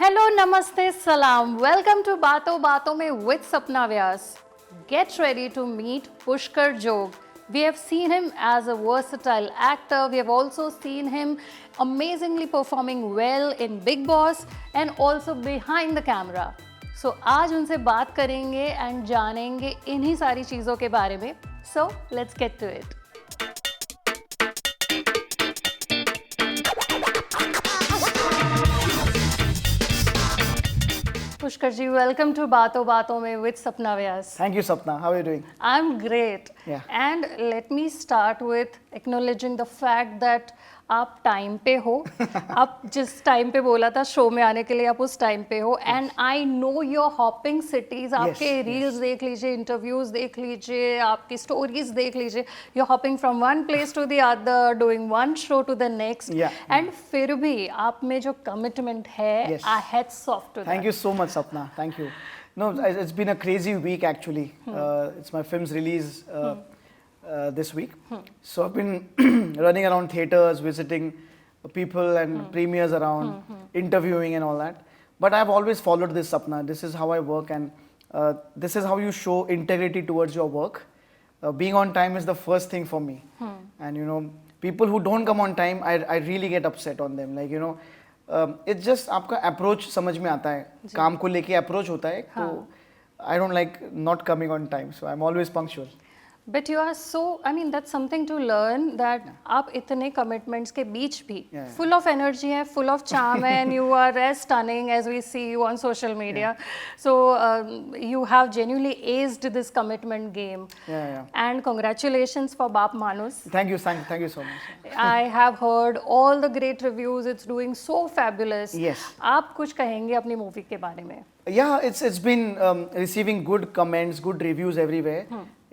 Hello, Namaste, Salam. Welcome to Baaton Baaton Mein with Sapna Vyas. Get ready to meet Pushkar Jog. We have seen him as a versatile actor. We have also seen him amazingly performing well in Bigg Boss and also behind the camera. So आज उनसे बात करेंगे and जानेंगे इन्हीं सारी चीज़ों के बारे में. So let's get to it. Pushkar ji, welcome to Baaton Baaton Mein with Sapna Vyas. Thank you, Sapna. How are you doing? I'm great. Yeah. And let me start with acknowledging the fact that आप time पे हो. आप जिस time पे बोला था show में आने के लिए आप उस टाइम पे हो. And I know your hopping cities. आपके रील्स देख लीजिए, इंटरव्यूज देख लीजिए, आपकी स्टोरीज देख लीजिए. You hopping from one place to the other, doing one show to the next. And फिर भी आप में जो कमिटमेंट है, I hats off to that. Thank you so much, Sapna. Thank you. No, it's been a crazy week actually. It's my film's release this week. So I've been running around theaters, visiting people and premieres around, interviewing and all that. But I've always followed this, Sapna. This is how I work, and this is how you show integrity towards your work. Being on time is the first thing for me. And you know, people who don't come on time, I really get upset on them. Like, you know, it's just आपका approach समझ में आता है. काम को लेके approach होता है. तो I don't like not coming on time. So I'm always punctual. But you are so, I mean, that's something to learn that आप इतने commitments के बीच भी full of energy है, full of charm है, and you are as stunning as we see you on social media. So you have genuinely aced this commitment game. And congratulations for Baap Manus. Thank you so much. I have heard all the great reviews. It's doing so fabulous. Yes. आप कुछ कहेंगे अपनी movie के बारे में? Yeah, it's been receiving good comments, good reviews everywhere.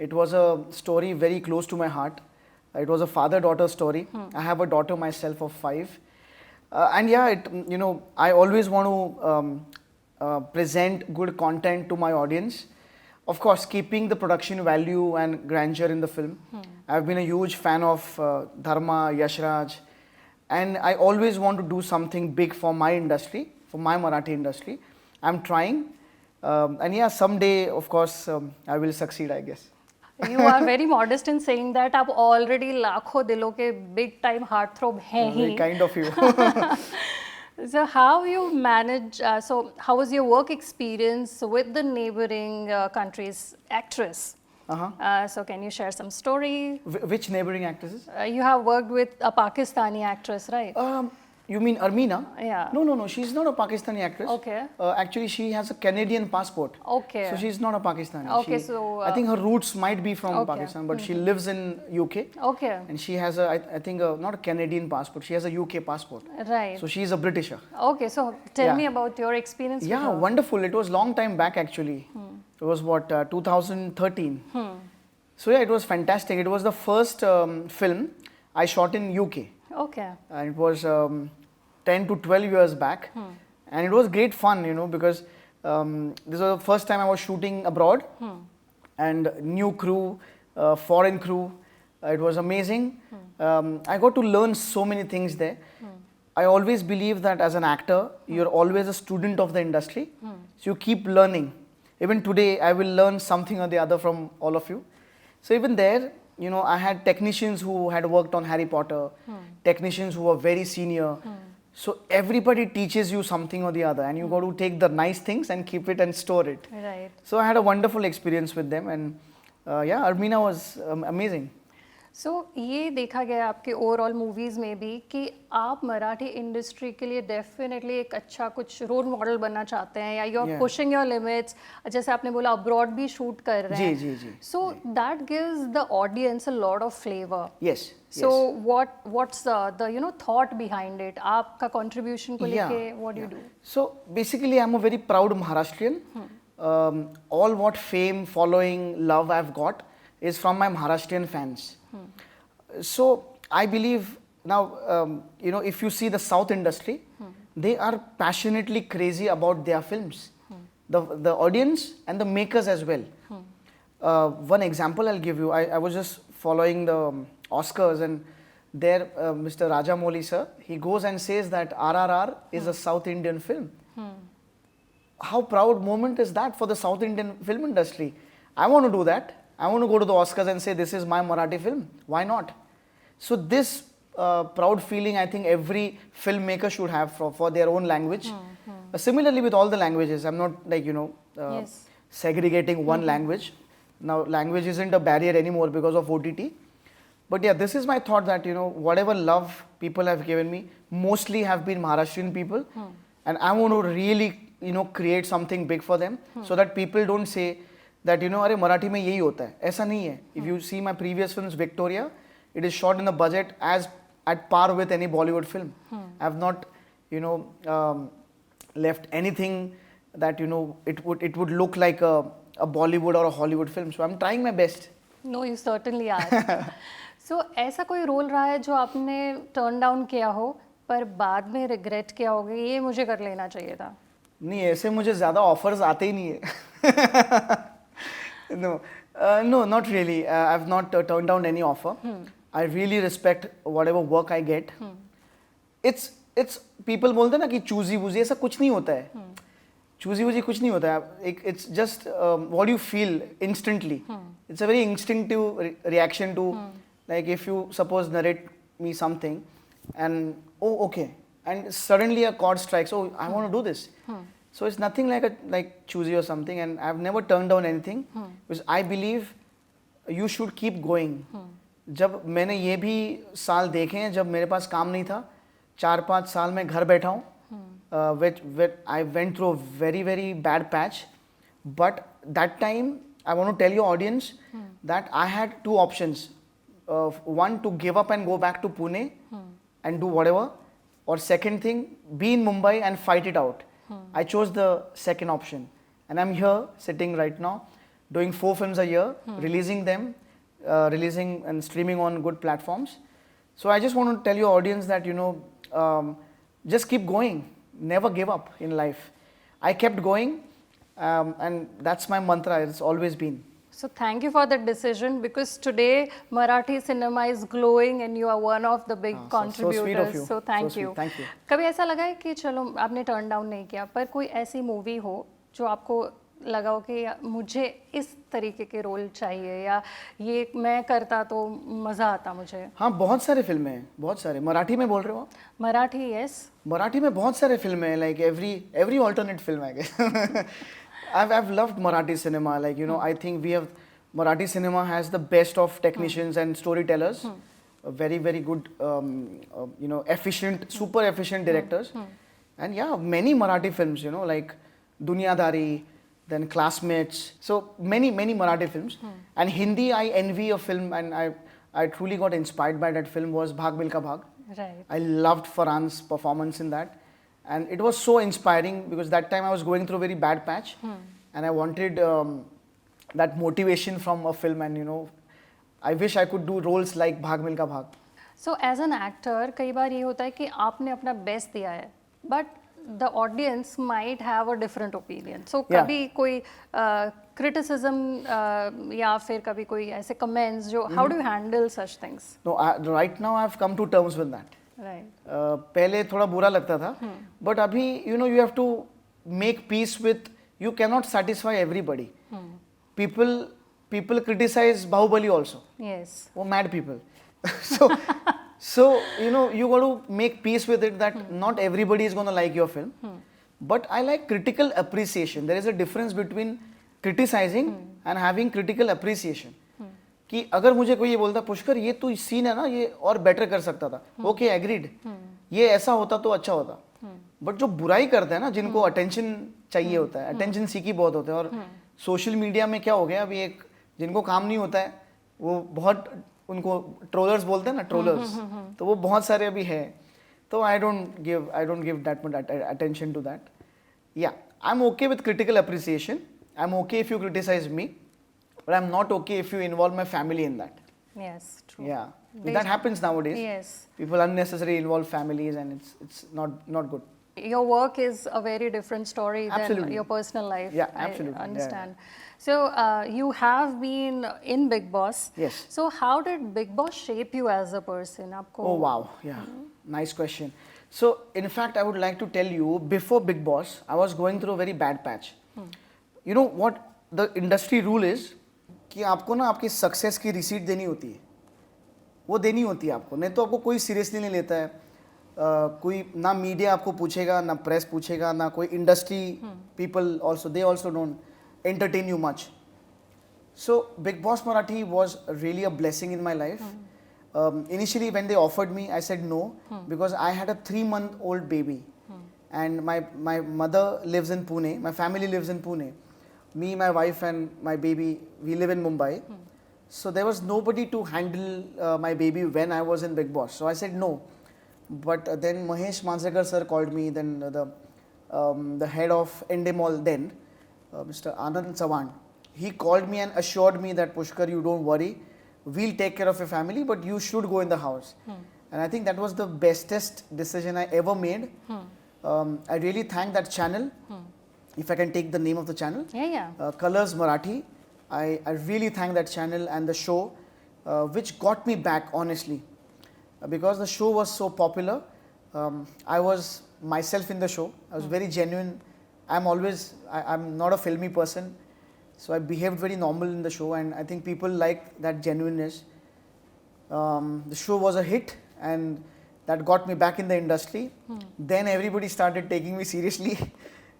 It was a story very close to my heart. It was a father-daughter story. I have a daughter myself of 5. And yeah, you know, I always want to present good content to my audience. Of course, keeping the production value and grandeur in the film. I've been a huge fan of Dharma, Yashraj. And I always want to do something big for my industry, for my Marathi industry. I'm trying. And yeah, someday, of course, I will succeed, I guess. You are very modest in saying that. आप already लाखों दिलों के big time heartthrob हैं ही. Kind of you. So how you manage? So how was your work experience with the neighboring countries' actress? So can you share some story? Which neighboring actresses? You have worked with a Pakistani actress, right? You mean Armina? Yeah. No. She's not a Pakistani actress. Okay. Actually, she has a Canadian passport. Okay. So she's not a Pakistani. Okay, so I think her roots might be from Pakistan, but she lives in UK. Okay. And she has I think not a Canadian passport. She has a UK passport. Right. So she's a Britisher. Okay. So tell me about your experience. Yeah, with her. Wonderful. It was long time back actually. It was what 2013. So yeah, it was fantastic. It was the first film I shot in UK. Okay. And it was 10 to 12 years back. And it was great fun, you know, because this was the first time I was shooting abroad. And new crew, foreign crew. It was amazing. I got to learn so many things there. I always believe that as an actor, you're always a student of the industry. So you keep learning. Even today, I will learn something or the other from all of you. So even there, you know, I had technicians who had worked on Harry Potter, technicians who were very senior. So everybody teaches you something or the other, and you got to take the nice things and keep it and store it. Right. So I had a wonderful experience with them, and yeah, Armina was amazing. So ये देखा गया आपके overall movies में भी कि आप Marathi industry के लिए डेफिनेटली एक अच्छा कुछ रोल मॉडल बनना चाहते हैं या you are pushing your limits. जैसे आपने बोला अब्रॉड भी शूट कर रहे हैं. जी. So that gives the audience a lot of flavour. Yes. So what's the you know thought behind it? आपका contribution को लेके what do you do? So basically, I'm a very proud Maharashtrian. All what fame, following, love I've got is from my Maharashtrian fans. So I believe now, you know, if you see the South industry, they are passionately crazy about their films. The audience and the makers as well. One example I'll give you. I was just following the Oscars, and there Mr. Rajamouli sir, he goes and says that RRR is a South Indian film. how proud moment is that for the South Indian film industry? I want to do that. I want to go to the Oscars and say this is my Marathi film. Why not? So this proud feeling, I think every filmmaker should have for their own language. Similarly with all the languages, I'm not like, Yes. segregating one language. Now language isn't a barrier anymore because of OTT. But yeah, this is my thought that, whatever love people have given me, mostly have been Maharashtrian people. And I want to really, create something big for them so that people don't say that, अरे मराठी में यही होता है. ऐसा नहीं है. If you see my previous films, Victoria, it is shot in the budget as at par with any Bollywood film. I have not, left anything that, it would look like a Bollywood or a Hollywood film. So I'm trying my best. No, you certainly are. So ऐसा कोई role रहा है जो आपने turn down किया हो पर बाद में रिग्रेट किया होगा ये मुझे कर लेना चाहिए था? नहीं, ऐसे मुझे ज़्यादा ऑफर्स आते ही नहीं है. No, not really. I've not turned down any offer. I really respect whatever work I get. It's people बोलते हैं ना कि चूजी वूजी, ऐसा कुछ नहीं होता है. चूजी वूजी कुछ नहीं होता है. It's just what you feel instantly. It's a very instinctive reaction to, like if you suppose narrate me something and okay, and suddenly a chord strikes, I want to do this. So it's nothing like choosy or something, and I've never turned down anything because I believe you should keep going. जब मैंने ये भी साल देखे हैं जब मेरे पास काम नहीं था, 4-5 साल में घर बैठा हूँ. I went through a very, very bad patch, but that time I want to tell your audience that I had two options. One, to give up and go back to Pune and do whatever, or second thing, be in Mumbai and fight it out. I chose the second option, and I'm here sitting right now doing 4 films a year, releasing them, releasing and streaming on good platforms. So I just want to tell your audience that just keep going, never give up in life. I kept going, and that's my mantra. It's always been. So thank you for that decision, because today Marathi cinema is glowing and you are one of the big contributors. So sweet of you. So thank So you. sweet. Thank you. कभी ऐसा लगा है कि चलो आपने turn down नहीं किया, पर कोई ऐसी मूवी हो जो आपको लगा हो कि मुझे इस तरीके के रोल चाहिए या ये मैं करता तो मज़ा आता मुझे? हाँ, बहुत सारे फिल्में हैं, बहुत सारे. मराठी में बोल रहे हो आप? मराठी, यस. मराठी में बहुत सारे फिल्में हैं, like every alternate film I guess. I've loved Marathi cinema. Like I think Marathi cinema has the best of technicians and storytellers. Very, very good, efficient, super efficient directors. And yeah, many Marathi films, like Dunyadari, then Classmates. So many Marathi films. And Hindi, I envy a film, and I truly got inspired by that film, was Bhag Milka Bhag. Right. I loved Farhan's performance in that. And it was so inspiring because that time I was going through a very bad patch. And I wanted that motivation from a film, and I wish I could do roles like Bhag Milka Bhag. So as an actor, कई बार ये होता है कि आपने अपना best दिया है, but the audience might have a different opinion. So Yeah. कभी कोई criticism या फिर कभी कोई ऐसे comments जो how do you handle such things? No, right now I've come to terms with that. Right. पहले थोड़ा बुरा लगता था, but अभी you have to make peace with. You cannot satisfy everybody. People criticize Bahubali also. Yes. Oh, mad people. so you got to make peace with it that not everybody is going to like your film. But I like critical appreciation. There is a difference between criticizing and having critical appreciation. कि अगर मुझे कोई ये बोलता पुष्कर ये तो scene है ना ये और बेटर कर सकता था, ओके एग्रीड, ये ऐसा होता तो अच्छा होता. बट जो बुराई करते हैं ना, जिनको अटेंशन चाहिए होता है, अटेंशन सीकी बहुत होते हैं, और सोशल मीडिया में क्या हो गया अभी, एक जिनको काम नहीं होता है वो बहुत उनको ट्रोलर्स बोलते हैं ना, ट्रोलर्स, तो वो बहुत सारे अभी है. तो I don't give that much attention to that. Yeah I am okay with critical appreciation. I am okay if you criticise me, but I'm not okay if you involve my family in that. Yes, true. Yeah, that happens nowadays. Yes. People unnecessarily involve families, and it's not good. Your work is a very different story Absolutely. than your personal life. Yeah, absolutely. I understand. So you have been in Bigg Boss. Yes. So how did Bigg Boss shape you as a person? आपको Oh wow, yeah, nice question. So in fact, I would like to tell you, before Bigg Boss, I was going through a very bad patch. You know what the industry rule is? कि आपको ना आपकी success की receipt देनी होती है, वो देनी होती है आपको, नहीं तो आपको कोई सीरियसली नहीं लेता है. कोई ना मीडिया आपको पूछेगा, ना प्रेस पूछेगा, ना कोई industry people also, they also don't entertain you much. So Bigg Boss Marathi was really a blessing in my life. Initially when they offered me, I said no, because I had a 3-month-old baby, and my mother lives in Pune, my family lives in Pune. Me, my wife and my baby, we live in Mumbai. So there was nobody to handle my baby when I was in Bigg Boss. So I said no. But then Mahesh Mansekar sir called me, then the head of Endemol then, Mr. Anand Sawan. He called me and assured me that, Pushkar, you don't worry, we'll take care of your family, but you should go in the house. And I think that was the bestest decision I ever made. I really thank that channel, if I can take the name of the channel. Yeah. Colors Marathi. I really thank that channel and the show, which got me back, honestly. Because the show was so popular, I was myself in the show. I was very genuine. I'm not a filmy person. So I behaved very normal in the show, and I think people liked that genuineness. The show was a hit, and that got me back in the industry. Then everybody started taking me seriously,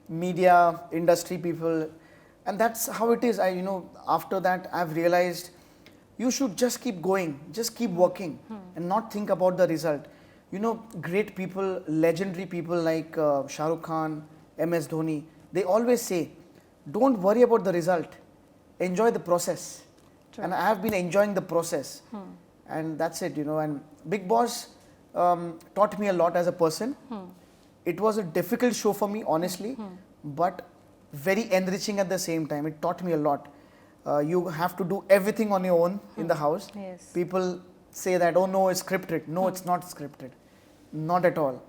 media, industry people, and that's how it is. After that, I've realized you should just keep going, just keep working, and not think about the result. Great people, legendary people like Shah Rukh Khan, MS Dhoni, they always say, don't worry about the result, enjoy the process. True. And I have been enjoying the process, and that's it. And Bigg Boss taught me a lot as a person. It was a difficult show for me, honestly, but very enriching at the same time. It taught me a lot. You have to do everything on your own in the house. Yes. People say that, oh no, it's scripted. No, it's not scripted, not at all.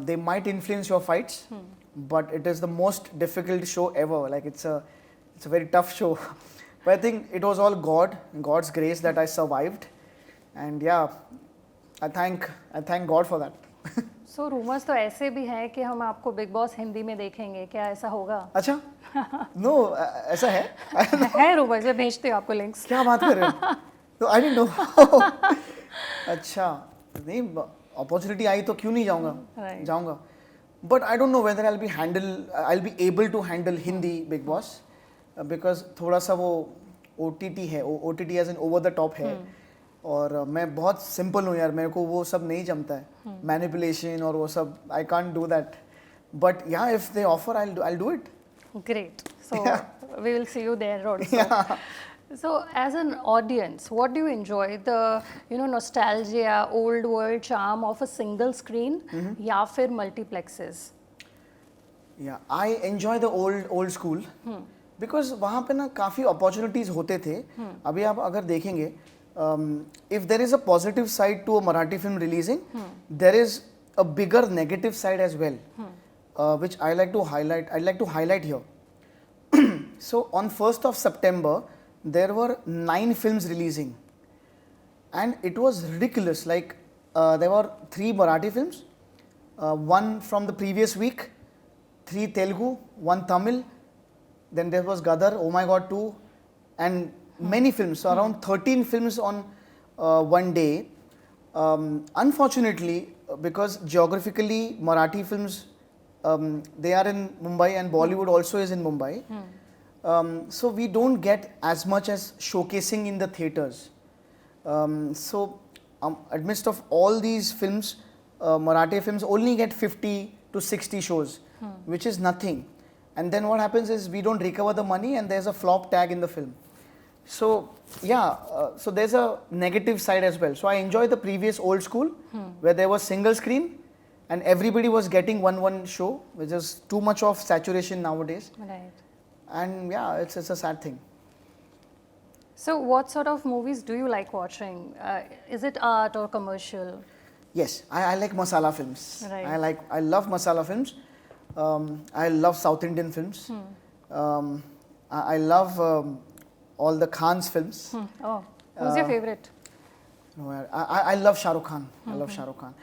They might influence your fights, but it is the most difficult show ever. Like it's a very tough show. But I think it was all God's grace that I survived, and yeah, I thank God for that. So rumors तो ऐसे भी हैं कि हम आपको big boss Hindi में देखेंगे, क्या ऐसा होगा? अच्छा, no, ऐसा है? है rumors, मैं भेजती हूँ आपको लिंक्स. क्या बात कर रहे हो? तो I didn't know. अच्छा, नहीं, opportunity आई तो क्यों नहीं जाऊँगा? Right. जाऊँगा. But I don't know whether I'll be able to handle Hindi Bigg Boss, because थोड़ा सा वो OTT है, OTT as in over the top है, और मैं बहुत simple हूँ यार, मेरे को वो सब नहीं जमता है, manipulation और वो सब, I can't do that. But yeah, if they offer, I'll do it. Great. So Yeah. we will see you there also. Yeah. So as an audience, what do you enjoy? The nostalgia, old world charm of a single screen, या फिर multiplexes? Yeah, I enjoy the old school, because वहाँ पे ना काफ़ी opportunities होते थे. अभी आप अगर देखेंगे, if there is a positive side to a Marathi film releasing, there is a bigger negative side as well, which I'd like to highlight here. So on 1st of September, there were 9 films releasing, and it was ridiculous. Like there were 3 Marathi films, 1 from the previous week, 3 Telugu, 1 Tamil, then there was Gadahire, Oh My God 2, and many films. So around 13 films on one day. Unfortunately, because geographically Marathi films, they are in Mumbai, and Bollywood also is in Mumbai. So we don't get as much as showcasing in the theatres. So amidst of all these films, Marathi films only get 50 to 60 shows, which is nothing. And then what happens is we don't recover the money, and there's a flop tag in the film. So yeah, so there's a negative side as well. So I enjoy the previous old school, where there was single screen and everybody was getting one show, which is too much of saturation nowadays. Right. And yeah, it's a sad thing. So what sort of movies do you like watching? Is it art or commercial? Yes, I like masala films. Right. I love masala films. I love South Indian films. I love all the Khan's films. Oh, who's your favorite? No, I love Shah Rukh Khan. I love Shah Rukh Khan.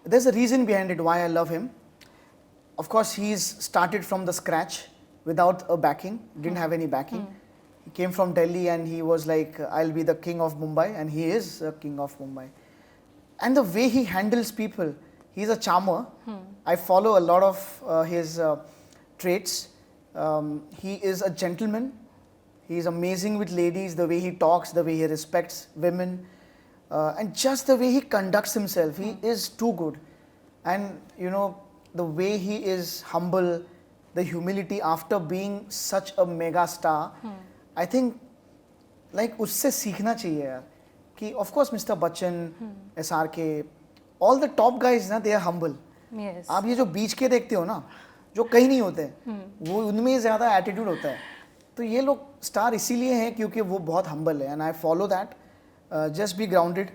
there's a reason behind it why I love him. Of course, he's started from the scratch without a backing, didn't have any backing. He came from Delhi and he was like, I'll be the king of Mumbai, and he is a king of Mumbai. And the way he handles people, he's a charmer. I follow a lot of his traits. He is a gentleman. He's amazing with ladies, the way he talks, the way he respects women, and just the way he conducts himself. He is too good. And you know, the way he is humble, the humility after being such a mega star, I think like उससे सीखना चाहिए यार कि of course Mr. Bachchan, SRK, all the top guys ना they are humble. Yes. आप ये जो बीच के देखते हो ना जो कहीं नहीं होते वो उनमें ज़्यादा एटीट्यूड होता है तो ये लोग स्टार इसीलिए हैं क्योंकि वो बहुत हम्बल है and I follow that just be grounded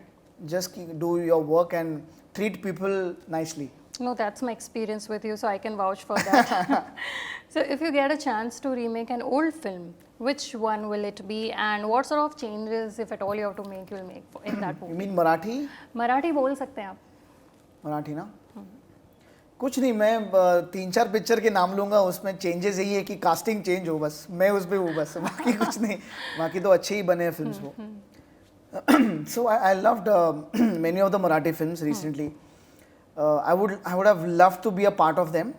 just do your work and treat people nicely. No, that's my experience with you, so I can vouch for that. So, if you get a chance to remake an old film, which one will it be, and what sort of changes, if at all, you have to make, you'll make in that movie? You mean Marathi? Marathi बोल सकते हैं आप. मराठी ना कुछ नहीं मैं 3-4 picture के नाम लूँगा उसमें चेंजेस यही है कि कास्टिंग चेंज हो बस मैं उस पे हूँ बस बाकी कुछ नहीं बाकी तो अच्छे ही बने फिल्म्स वो. So I loved many of the Marathi films recently. I would have loved to be a part of them.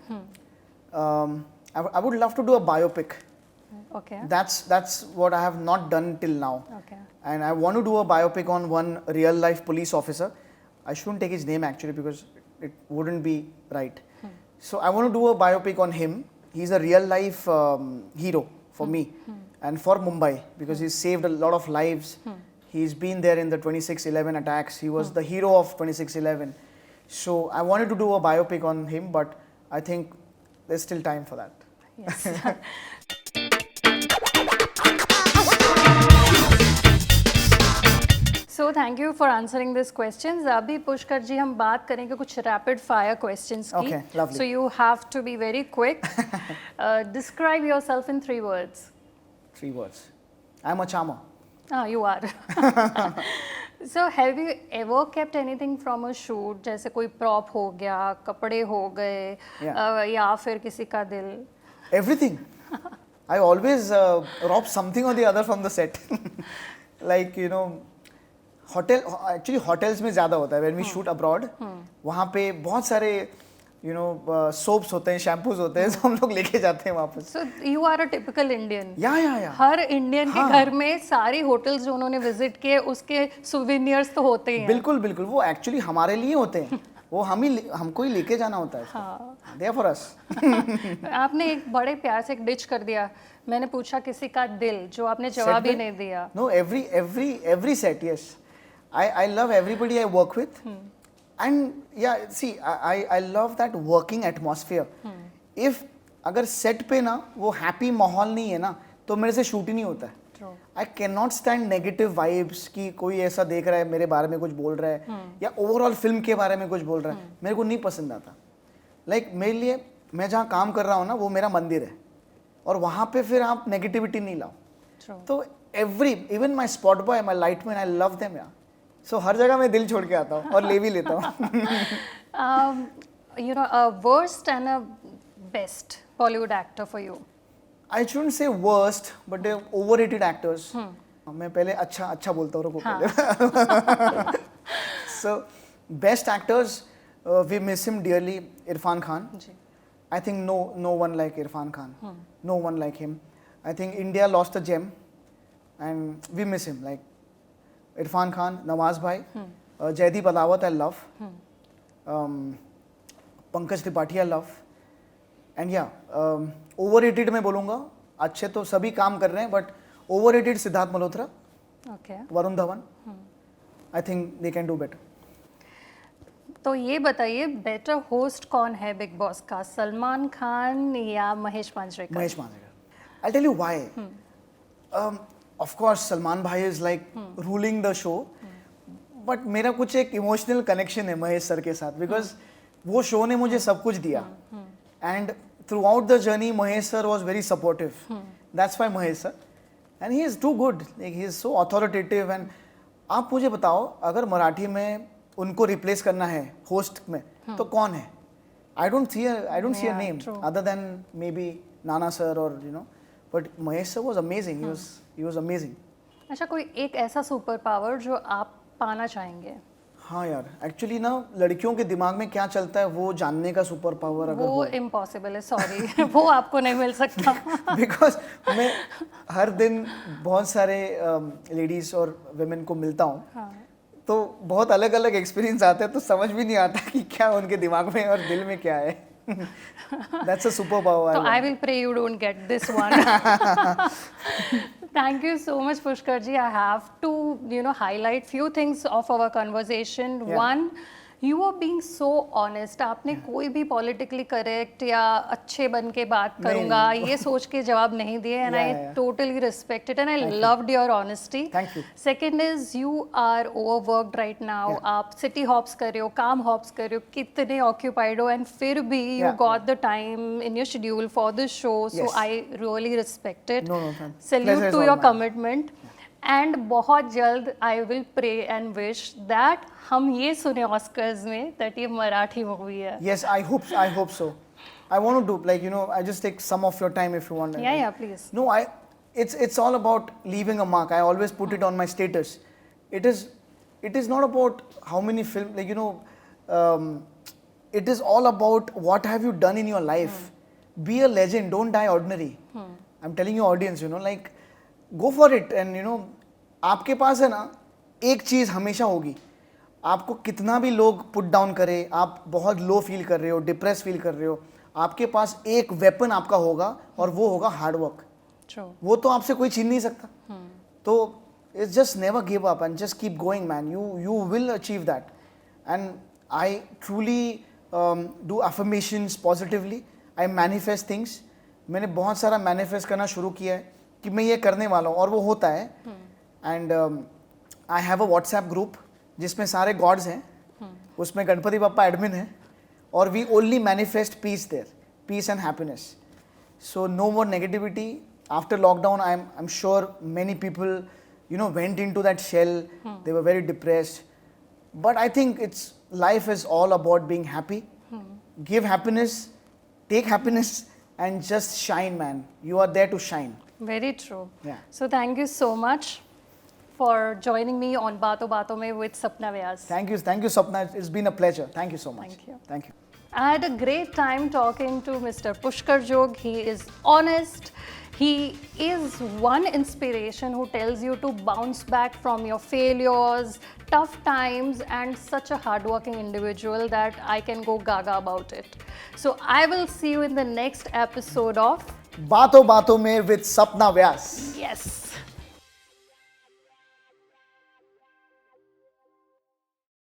I would love to do a biopic. Okay. That's what I have not done till now. Okay. And I want to do a biopic on one real life police officer. I shouldn't take his name actually because it wouldn't be right. So I want to do a biopic on him. He's a real life hero for me and for Mumbai because he's saved a lot of lives. He's been there in the 26/11 attacks. He was the hero of 26/11. So I wanted to do a biopic on him, but I think there's still time for that. Yes. So thank you for answering these questions. अभी पुष्कर जी हम बात करेंगे कुछ rapid fire questions की. Okay, lovely. So you have to be very quick. Describe yourself in 3 words. 3 words. I'm a charmer. Ah, you are. So have you ever kept anything from a shoot? जैसे कोई prop हो गया, कपड़े हो गए, या फिर किसी का दिल? Everything. I always rob something or the other from the set. Like you know, hotels में ज़्यादा होता है. When we shoot abroad, वहाँ पे बहुत सारे you know soaps होते हैं, shampoos होते हैं, तो हम लोग लेके जाते हैं वापस. So you are a typical Indian. Yeah. Her Indian के घर में सारी होटल्स जो उन्होंने विजिट किए उसके सोवेनियर्स तो होते ही हैं. बिल्कुल वो एक्चुअली हमारे लिए होते हैं. वो हमको ही लेके जाना होता है. हाँ. They are for us. आपने एक बड़े प्यार से एक डिच कर दिया. मैंने पूछा किसी का दिल जो आपने जवाब ही नहीं दिया. No, every set, yes. I love everybody I work with. And yeah, see, I love that working atmosphere. If अगर set पे ना वो happy माहौल नहीं है ना तो मेरे से shoot ही नहीं होता है. I cannot stand negative vibes कि कोई ऐसा देख रहा है मेरे बारे में कुछ बोल रहा है या overall film के बारे में कुछ बोल रहा है मेरे को नहीं पसंद आता. Like मेरे लिए मैं जहाँ काम कर रहा हूँ ना वो मेरा मंदिर है और वहाँ पे फिर आप negativity नहीं लाओ. तो even my spot boy, my lightman, I love them यार. So हर जगह मैं दिल छोड़ के आता हूँ और ले भी लेता हूँ. You know, a worst and a best Bollywood actor for you. I shouldn't say worst, but they're overrated actors. मैं पहले अच्छा बोलता हूँ रुको पहले. So best actors, we miss him dearly. Irfan Khan. I think no one like Irfan Khan. No one like him. I think India lost a gem, and we miss him. Like Irfan Khan, Nawaz Bhai, Jaideep Adawat I love, Pankaj Tripathi I love, and yeah, overrated मैं बोलूँगा. अच्छे तो सभी काम कर रहे हैं, but overrated Siddharth Malhotra, Varun Dhawan. I think they can do better. तो ये बताइए बेटर होस्ट कौन है बिग बॉस का, सलमान खान या Mahesh Manjrekar? Mahesh Manjrekar. I'll tell you why. Of course, Salman Bhai is like ruling the show, but मेरा कुछ एक इमोशनल कनेक्शन है महेश सर के साथ because वो शो ने मुझे सब कुछ दिया and throughout the journey Mahesh sir was very supportive. That's why Mahesh sir, and he is too good. Like he is so authoritative. And आप मुझे बताओ अगर मराठी में उनको रिप्लेस करना है होस्ट में तो कौन है? I don't see a Yeah, name true. other than maybe Nana sir or but Mahesh sir was amazing. He was amazing. अच्छा, कोई एक ऐसा सुपर पावर जो आप पाना चाहेंगे? हाँ यार, एक्चुअली ना लड़कियों के दिमाग में क्या चलता है वो जानने का सुपर पावर अगर वो इम्पॉसिबल है, सॉरी वो आपको नहीं मिल सकता. बिकॉज मैं हर दिन बहुत सारे लेडीज और वेमेन को मिलता हूँ. हाँ. तो बहुत अलग अलग एक्सपीरियंस आते हैं, तो समझ भी नहीं आता कि क्या उनके दिमाग में और दिल में क्या है. That's a superpower. So I will pray you don't get this one. Thank you so much, Pushkar ji. I have to, highlight few things of our conversation. Yeah. One, you are being so honest. आपने कोई भी politically correct या अच्छे बन के बात करूँगा ये सोच के जवाब नहीं दिए, and I totally respect it and I loved your honesty. Thank you. Second is you are overworked right now. आप city hops कर रहे हो, काम hops कर रहे हो, कितने occupied हो, and फिर भी you got the time in your schedule for this show. So Yes. I really respect it. No, thank you. Salute Pleasure is to all your mine. commitment. And बहुत जल्द I will pray and wish that हम ये सुने Oscars में that ये Marathi movie है. Yes, I hope so. I want to do I just take some of your time if you want. Yeah, please. No, it's all about leaving a mark. I always put it on my status. It is not about how many films, it is all about what have you done in your life. Be a legend, don't die ordinary. I'm telling you audience, go for it. And आपके पास है ना एक चीज़ हमेशा होगी. आपको कितना भी लोग पुट डाउन करे, आप बहुत लो फील कर रहे हो, डिप्रेस फील कर रहे हो, आपके पास एक वेपन आपका होगा और वो होगा हार्ड वर्क. वो तो आपसे कोई छीन नहीं सकता. तो it's just never give up and just keep going, man. You will achieve that. And I truly do affirmations positively. I manifest things. मैंने बहुत सारा manifest करना शुरू किया है कि मैं ये करने वाला हूँ और वो होता है. And I have a WhatsApp group जिसमें सारे गॉड्स हैं. उसमें गणपति बप्पा एडमिन है और we only manifest peace there, peace and happiness. So no more negativity. After lockdown, I'm sure many people went into that shell. They were very depressed. But I think life is all about being happy. Give happiness, take happiness, and just shine, man. You are there to shine. Very true. Yeah. So thank you so much for joining me on Baaton Baaton Mein with Sapna Vyas. Thank you, Sapna. It's been a pleasure. Thank you so much. Thank you. Thank you. I had a great time talking to Mr. Pushkar Jog. He is honest. He is one inspiration who tells you to bounce back from your failures, tough times, and such a hardworking individual that I can go gaga about it. So I will see you in the next episode of Baaton Baaton Mein with Sapna Vyas. Yes.